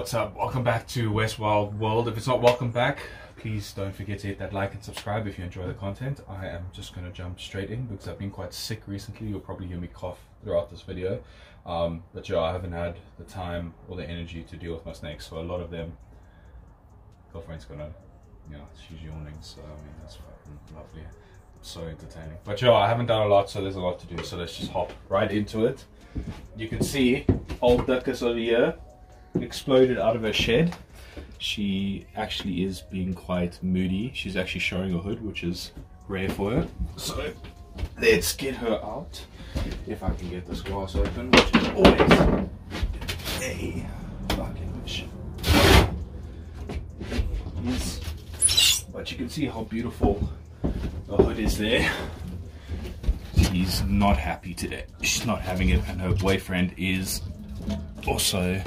what's up? Welcome back to West Wild World. If it's not welcome back, please don't forget to hit that like and subscribe if you enjoy the content. I am just going to jump straight in because I've been quite sick recently. You'll probably hear me cough throughout this video. But yeah, I haven't had the time or the energy to deal with my snakes, so a lot of them, girlfriend's gonna, you know, she's yawning, so I mean, that's fucking lovely. So entertaining. But yeah, I haven't done a lot, so there's a lot to do, so let's just hop right into it. You can see old Duckus over here exploded out of her shed. She actually is being quite moody. She's actually showing her hood, which is rare for her. So let's get her out. If I can get this glass open, which is always a fucking mission. Yes. But you can see how beautiful the hood is there. She's not happy today. She's not having it, and her boyfriend is also.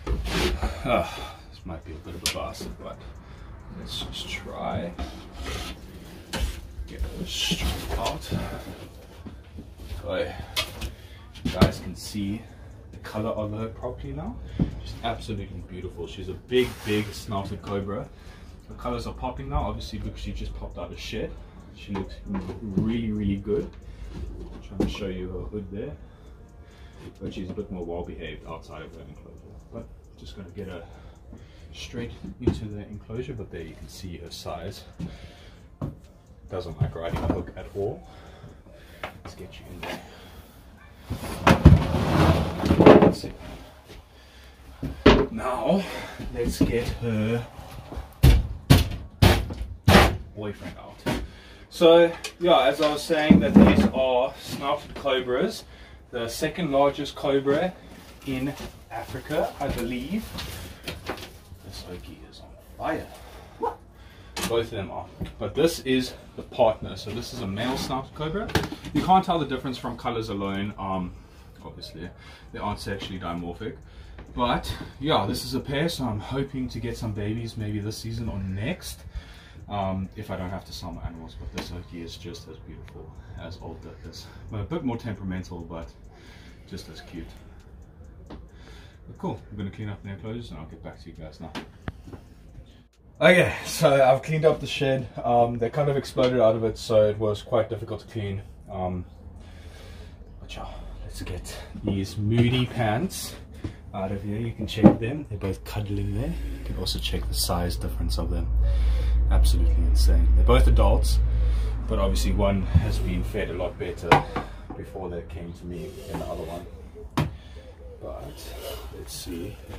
This might be a bit of a bastard, but let's just try get her straight out. So you guys can see the color of her properly now. She's absolutely beautiful. She's a big snouted cobra. The colors are popping now, obviously because she just popped out of shed. She looks really good. I'm trying to show you her hood there, but she's a bit more well behaved outside of her enclosure. But just going to get her straight into the enclosure, but there you can see her size. Doesn't like riding a hook at all. Let's get you in there. Let's see. Now let's get her boyfriend out. So yeah, as I was saying, that these are snouted cobras, the second largest cobra in Africa, I believe. This Okie is on fire. Both of them are. But this is the partner. So this is a male snouted cobra. You can't tell the difference from colors alone. Obviously, they aren't sexually dimorphic. But yeah, this is a pair, so I'm hoping to get some babies maybe this season or next. If I don't have to sell my animals. But this Okie is just as beautiful as old Duckus. But a bit more temperamental, but just as cute. But cool, I'm going to clean up the enclosures and I'll get back to you guys now. Okay, so I've cleaned up the shed. They kind of exploded out of it, so it was quite difficult to clean. But yeah, let's get these moody pants out of here. You can check them, they're both cuddling there. You can also check the size difference of them. Absolutely insane. They're both adults, but obviously one has been fed a lot better before they came to me than the other one. But let's see if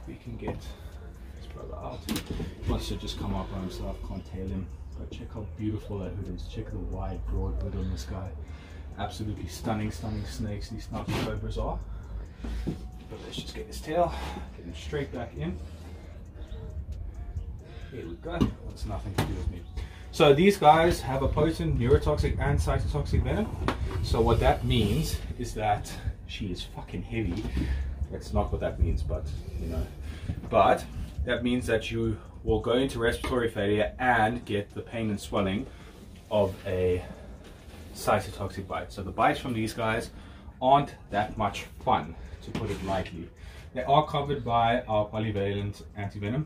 we can get this brother out. He wants to just come out by himself, can't tail him. But check how beautiful that hood is. Check the wide, broad hood on this guy. Absolutely stunning snakes these snouted cobras are. But let's just get his tail, get him straight back in. Here we go. That's nothing to do with me. So these guys have a potent neurotoxic and cytotoxic venom. So what that means is that she is fucking heavy. That's not what that means, but you know. But that means that you will go into respiratory failure and get the pain and swelling of a cytotoxic bite. So the bites from these guys aren't that much fun, to put it lightly. They are covered by our polyvalent antivenom,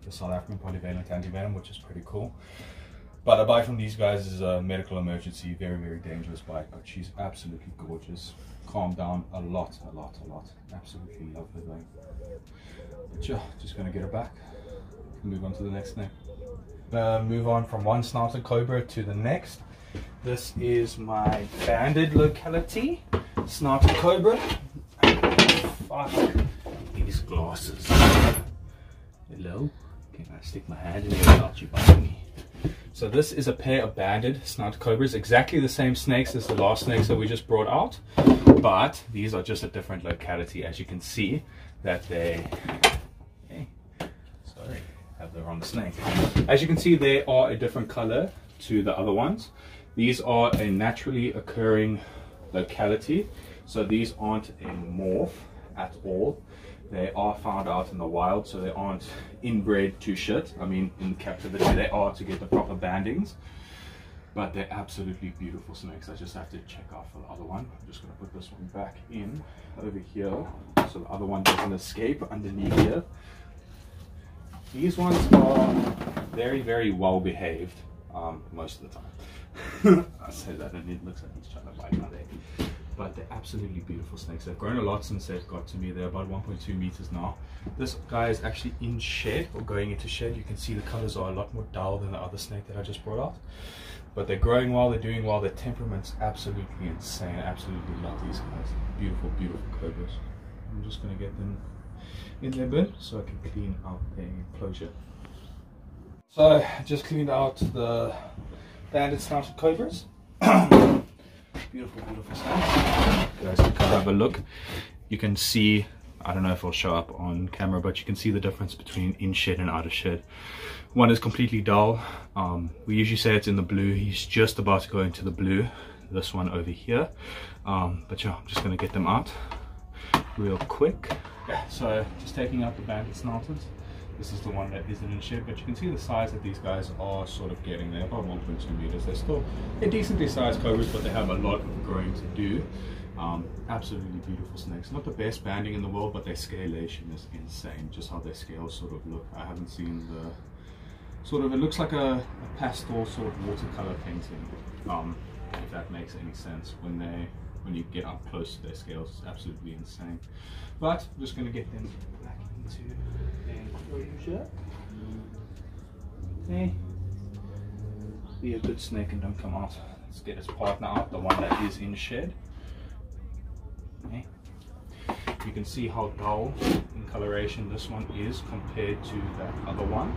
the South African polyvalent antivenom, which is pretty cool. But a bite from these guys is a medical emergency, very dangerous bite. But she's absolutely gorgeous. Calmed down a lot. Absolutely love her though. But yeah, just gonna get her back and move on to the next snake. Move on from one snouted cobra to the next. This is my banded locality snouted cobra. Fuck these glasses. Hello? Can I stick my hand in there without you biting me? So this is a pair of banded snouted cobras, exactly the same snakes as the last snakes that we just brought out, but these are just a different locality. As you can see that they, have the wrong snake. As you can see, they are a different color to the other ones. These are a naturally occurring locality, so these aren't a morph at all. They are found out in the wild, so they aren't inbred to shit. I mean, in captivity they are to get the proper bandings. but they're absolutely beautiful snakes. I just have to check out for the other one. I'm just going to put this one back in over here so the other one doesn't escape underneath here. These ones are very, very well behaved most of the time. I say that and it looks like he's trying to bite my leg. But they're absolutely beautiful snakes. They've grown a lot since they've got to me. They're about 1.2 meters now. This guy is actually in shed or going into shed. You can see the colors are a lot more dull than the other snake that I just brought out. But they're growing well, they're doing well. Their temperament's absolutely insane. I absolutely love these guys. Beautiful, beautiful cobras. I'm just going to get them in their bin so I can clean out their enclosure. So I just cleaned out the banded snouted cobras. Beautiful, beautiful snakes. You guys can come have a look. You can see, I don't know if it'll show up on camera, but you can see the difference between in shed and out of shed. One is completely dull. We usually say it's in the blue. He's just about to go into the blue. This one over here. But yeah, I'm just going to get them out real quick. Yeah, so just taking out the banded snouters. This is the one that isn't in shed, but you can see the size that these guys are sort of getting there, about 1.2 meters. They're decently sized cobras, but they have a lot of growing to do. Absolutely beautiful snakes. Not the best banding in the world, but their scalation is insane. Just how their scales sort of look. I haven't seen the sort of, it looks like a pastel sort of watercolor painting. If that makes any sense. When you get up close to their scales, it's absolutely insane. But I'm just going to get them back into their enclosure. Okay. Be a good snake and don't come out. Let's get his partner out, the one that is in shed. Okay. You can see how dull in coloration this one is compared to that other one.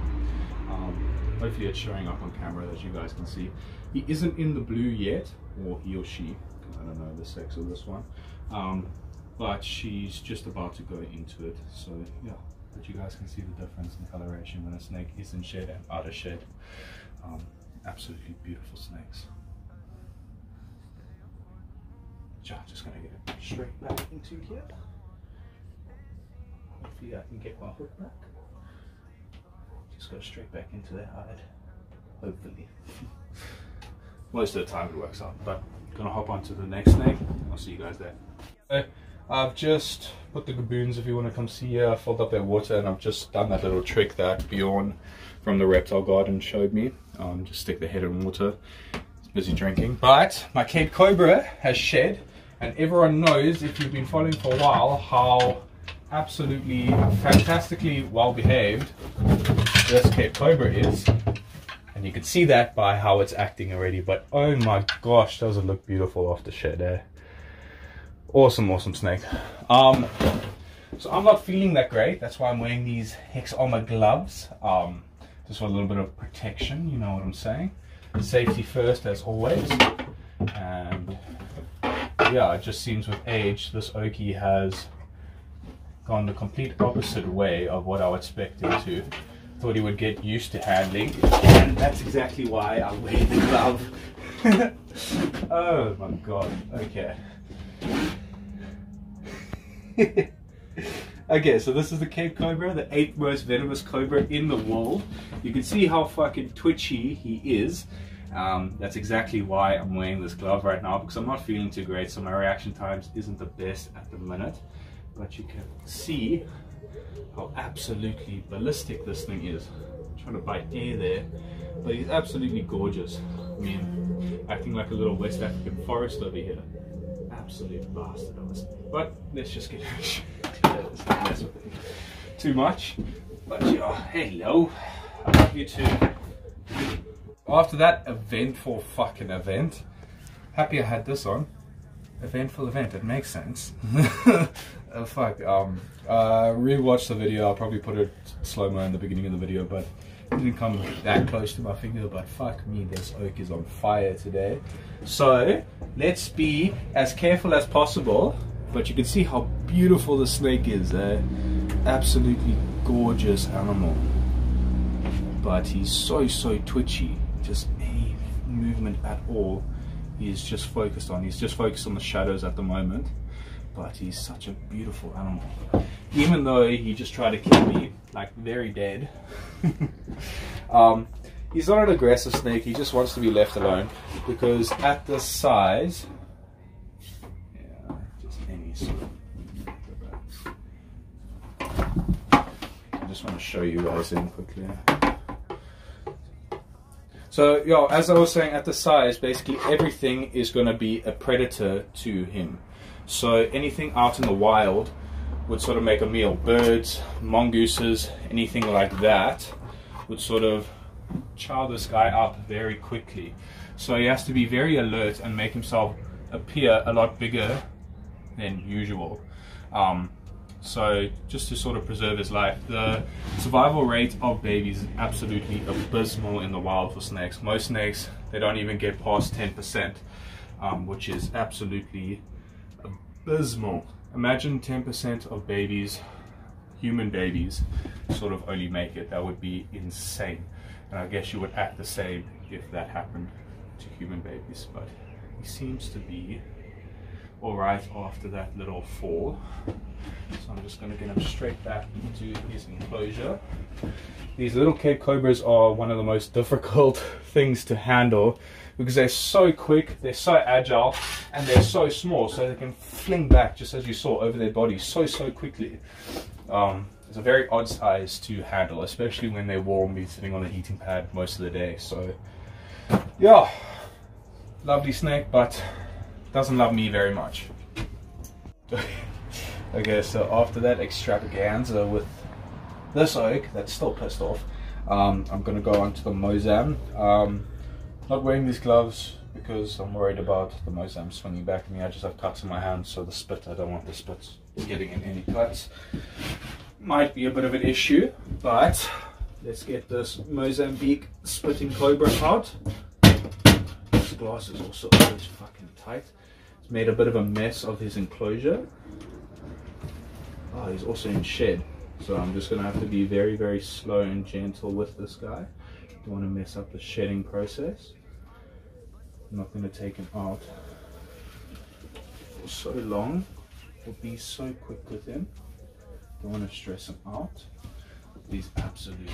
Hopefully it's showing up on camera as you guys can see. He isn't in the blue yet, or he or she, I don't know the sex of this one, but she's just about to go into it. So yeah, but you guys can see the difference in coloration when a snake is in shed and out of shed. Absolutely beautiful snakes. Just gonna get it straight back into here. Hopefully I can get my hook back. Just go straight back into their hide. Hopefully. Most of the time it works out, but I'm gonna hop on to the next snake. I'll see you guys there. So, I've just put the gaboons, if you want to come see here, I filled up their water and I've just done that little trick that Bjorn from the reptile garden showed me. Just stick the head in water. It's busy drinking. But my Cape Cobra has shed, and everyone knows, if you've been following for a while, how absolutely fantastically well behaved this Cape Cobra is. And you can see that by how it's acting already. But oh my gosh, does it look beautiful after shed, eh? Awesome, awesome snake. So I'm not feeling that great. That's why I'm wearing these Hex Armor gloves. Just for a little bit of protection, you know what I'm saying. Safety first, as always. And yeah, it just seems with age, this Okie has gone the complete opposite way of what I would expect him to. Thought he would get used to handling, and that's exactly why I wear the glove. Oh my god, okay. Okay, so this is the Cape Cobra, the 8th most venomous cobra in the world. You can see how fucking twitchy he is. That's exactly why I'm wearing this glove right now, because I'm not feeling too great, so my reaction times isn't the best at the minute. But you can see how absolutely ballistic this thing is. I'm trying to bite air there, but he's absolutely gorgeous. I mean, acting like a little West African forest over here. Absolute bastard of a snake. But let's just get let's not mess with it too much. But yeah, hello, I love you too. After that eventful fucking event, happy I had this on. Eventful event, it makes sense. Fuck, rewatch the video. I'll probably put it slow-mo in the beginning of the video, but it didn't come that close to my finger. But fuck me, this oak is on fire today. So let's be as careful as possible. But you can see how beautiful the snake is. Absolutely gorgeous animal. But he's so twitchy. Just any movement at all, he's just focused on. He's just focused on the shadows at the moment. But he's such a beautiful animal. Even though he just tried to kill me, like very dead. He's not an aggressive snake, he just wants to be left alone, because at this size, yeah, just any sort of, I just want to show you guys in quickly. So, yeah, as I was saying, at the size, basically everything is going to be a predator to him. So anything out in the wild would sort of make a meal. Birds, mongooses, anything like that would sort of chow this guy up very quickly. So he has to be very alert and make himself appear a lot bigger than usual. So just to sort of preserve his life. The survival rate of babies is absolutely abysmal in the wild for snakes. Most snakes, they don't even get past 10%, which is absolutely abysmal. Imagine 10% of babies, human babies, sort of only make it. That would be insane. And I guess you would act the same if that happened to human babies. But he seems to be alright after that little fall. So I'm just going to get him straight back into his enclosure. These little Cape Cobras are one of the most difficult things to handle because they're so quick, they're so agile, and they're so small, so they can fling back, just as you saw, over their body so quickly. It's a very odd size to handle, especially when they're warm, be sitting on a heating pad most of the day. So yeah, lovely snake, but doesn't love me very much. Okay, so after that extravaganza with this oak that's still pissed off, I'm gonna go on to the Mozam. Not wearing these gloves because I'm worried about the Mozam swinging back at me. I just have cuts in my hands, so the spit, I don't want the spit getting in any cuts. Might be a bit of an issue, but let's get this Mozambique spitting cobra out. This glass is also always fucking tight. It's made a bit of a mess of his enclosure. Oh, he's also in shed, so I'm just going to have to be very slow and gentle with this guy. Don't want to mess up the shedding process. I'm not going to take him out for so long or be so quick with him. Don't want to stress him out. He's absolutely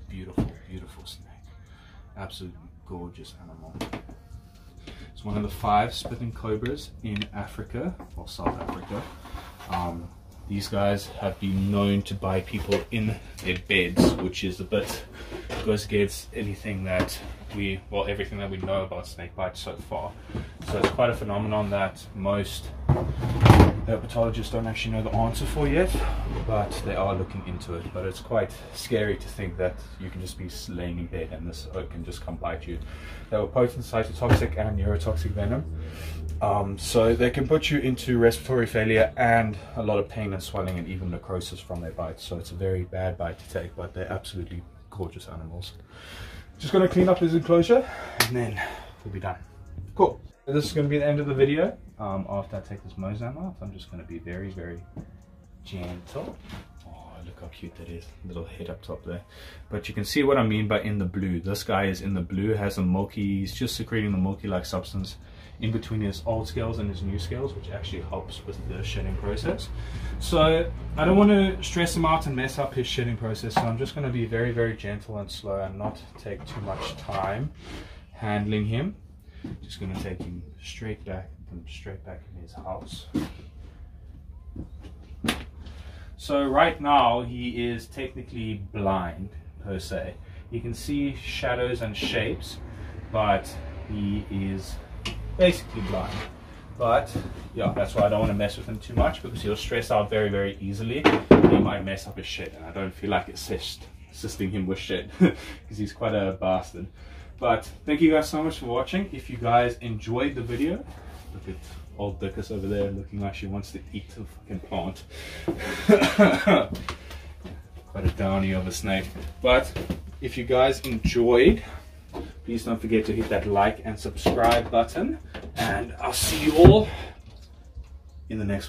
beautiful snake. Absolutely gorgeous animal. It's one of the 5 spitting cobras in Africa, or South Africa. These guys have been known to bite people in their beds, which is a bit, goes against anything that everything that we know about snake bites so far. So it's quite a phenomenon that most herpetologists don't actually know the answer for yet, but they are looking into it. But it's quite scary to think that you can just be laying in bed and this oak can just come bite you. They were potent cytotoxic and neurotoxic venom. So they can put you into respiratory failure and a lot of pain and swelling and even necrosis from their bites. So it's a very bad bite to take, but they're absolutely gorgeous animals. Just going to clean up his enclosure and then we'll be done. Cool. So this is going to be the end of the video. After I take this Mozam out, I'm just going to be very gentle. Oh, look how cute that is. Little head up top there. But you can see what I mean by in the blue. This guy is in the blue, has a milky, he's just secreting the milky-like substance in between his old scales and his new scales, which actually helps with the shedding process. So I don't want to stress him out and mess up his shedding process, so I'm just going to be very gentle and slow and not take too much time handling him. Just going to take him straight back in his house. So right now he is technically blind per se. He can see shadows and shapes, but he is basically blind. But yeah, that's why I don't want to mess with him too much, because he'll stress out very easily. He might mess up his shed, and I don't feel like assisting him with shed because he's quite a bastard. But thank you guys so much for watching. If you guys enjoyed the video, look at old Dickus over there looking like she wants to eat the fucking plant. Quite a downy of a snake. But if you guys enjoyed, please don't forget to hit that like and subscribe button, and I'll see you all in the next one.